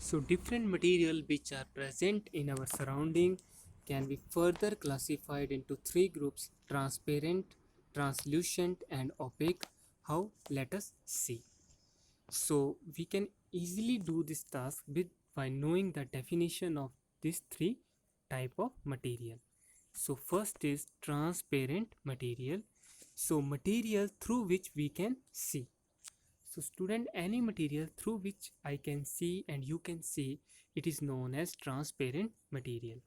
So different material which are present in our surrounding can be further classified into three groups: transparent, translucent and opaque. How? Let us see. So we can easily do this task with by knowing the definition of these three type of material. So first is transparent material. So material through which we can see. So student, any material through which I can see and you can see, it is known as transparent material.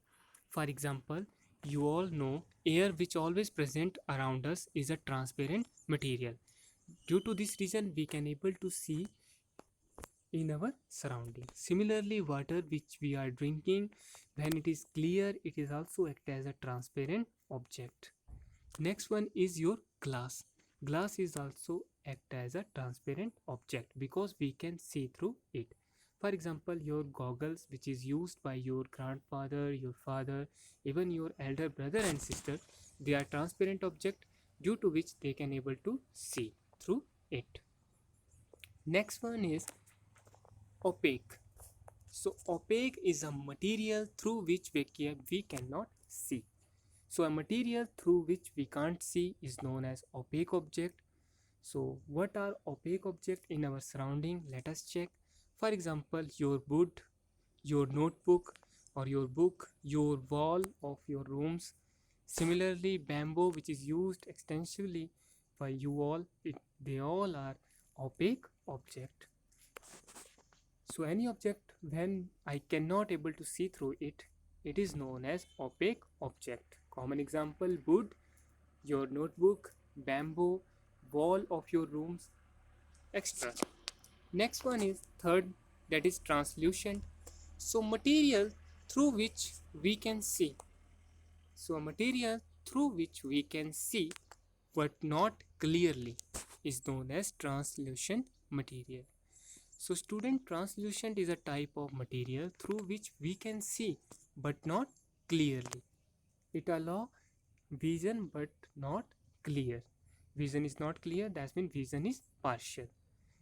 For example, you all know air which always present around us is a transparent material. Due to this reason, we can able to see in our surroundings. Similarly, water which we are drinking, when it is clear, it is also act as a transparent object. Next one is your glass. Glass is also act as a transparent object because we can see through it. For example, your goggles which is used by your grandfather, your father, even your elder brother and sister, they are transparent object due to which they can able to see through it. Next one is opaque. So opaque is a material through which we cannot see. So a material through which we can't see is known as opaque object. So what are opaque object in our surrounding? Let us check. For example, your wood, your notebook or your book, your wall of your rooms. Similarly, bamboo which is used extensively by you all, they all are opaque object. So any object when I cannot able to see through it, it is known as opaque object. Common example: wood, your notebook, bamboo, wall of your rooms, etc. Next one is third, that is translucent. So material through which we can see. So a material through which we can see but not clearly is known as translucent material. So student, translucent is a type of material through which we can see but not clearly. It allow vision but not clear. Vision is not clear, that means vision is partial.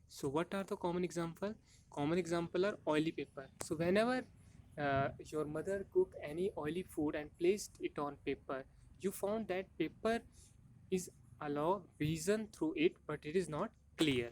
So what are the common example? Common example are oily paper. So whenever your mother cook any oily food and placed it on paper, you found that paper is allow vision through it but it is not clear.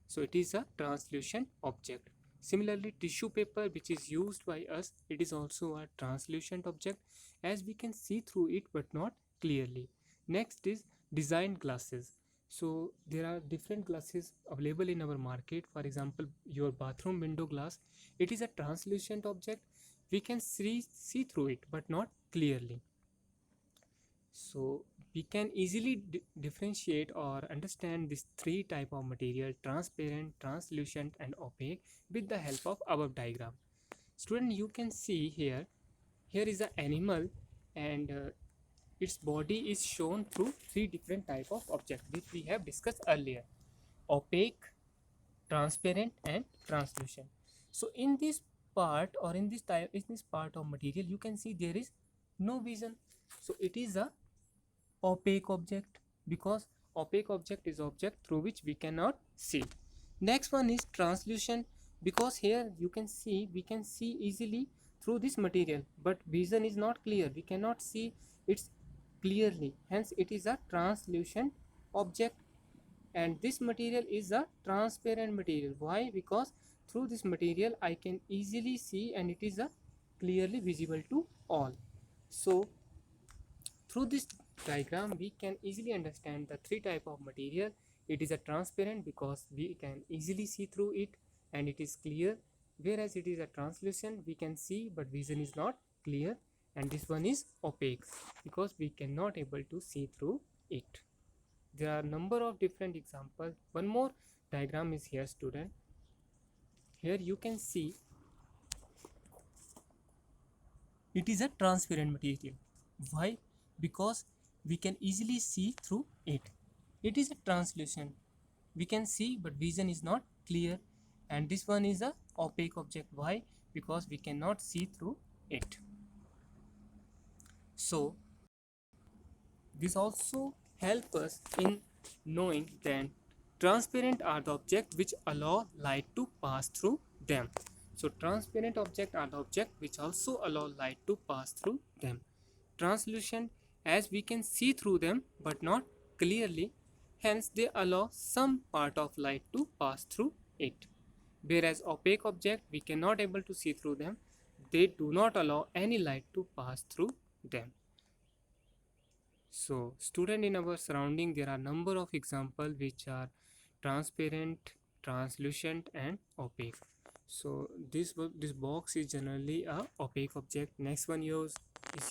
So it is a translucent object. Similarly, tissue paper which is used by us, it is also a translucent object as we can see through it but not clearly. Next is design glasses. So there are different glasses available in our market. For example, your bathroom window glass, it is a translucent object. We can see through it but not clearly. So we can easily differentiate or understand these three type of material: transparent, translucent and opaque, with the help of above diagram. Student, you can see here, here is an animal and its body is shown through three different type of object which we have discussed earlier: opaque, transparent and translucent. So in this part or in this part of material, you can see there is no vision. So it is a opaque object because opaque object is object through which we cannot see. Next one is translucent, because here you can see, we can see easily through this material but vision is not clear, we cannot see it clearly, hence it is a translucent object. And this material is a transparent material. Why? Because through this material I can easily see and it is a clearly visible to all. So through this diagram, we can easily understand the three type of material. It is a transparent because we can easily see through it and it is clear, whereas it is a translucent, we can see but vision is not clear, and this one is opaque because we cannot able to see through it. There are number of different examples. One more diagram is here, student. Here you can see it is a transparent material. Why? Because we can easily see through it. It is a translucent, we can see but vision is not clear, and this one is a opaque object. Why? Because we cannot see through it. So this also help us in knowing that transparent are the object which allow light to pass through them. So transparent objects are the objects which also allow light to pass through them. Translucent, as we can see through them but not clearly, hence they allow some part of light to pass through it. Whereas opaque object we cannot able to see through them, they do not allow any light to pass through them. So student, in our surrounding there are number of examples which are transparent, translucent and opaque. So this box is generally a opaque object. Next one is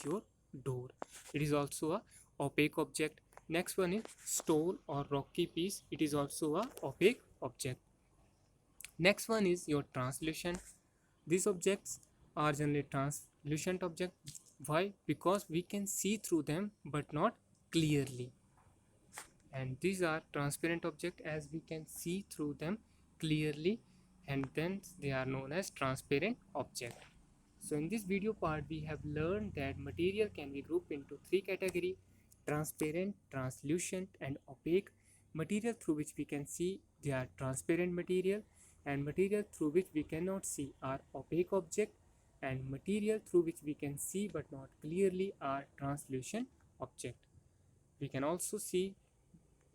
your door. It is also a opaque object. Next one is stone or rocky piece. It is also a opaque object. Next one is your translucent. These objects are generally translucent objects. Why? Because we can see through them but not clearly. And these are transparent objects as we can see through them clearly, and then they are known as transparent object. So in this video part we have learned that material can be grouped into three categories: transparent, translucent and opaque. Material through which we can see, they are transparent material, and material through which we cannot see are opaque object, and material through which we can see but not clearly are translucent object. We can also see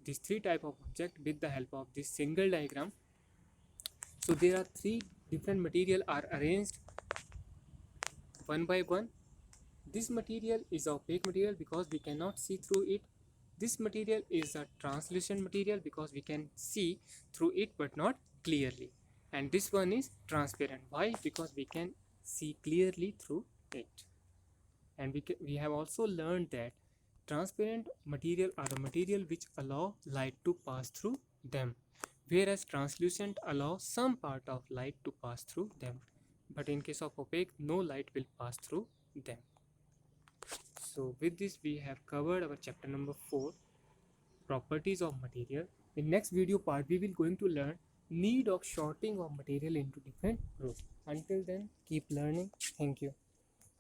these three type of object with the help of this single diagram. So there are three different material are arranged one by one. This material is opaque material because we cannot see through it. This material is a translucent material because we can see through it but not clearly. And this one is transparent. Why? Because we can see clearly through it. And we have also learned that transparent material are the material which allow light to pass through them, whereas translucent allow some part of light to pass through them. But in case of opaque, no light will pass through them. So with this we have covered our chapter number 4, properties of material. In next video part we will going to learn need of sorting of material into different groups. Until then, keep learning. Thank you.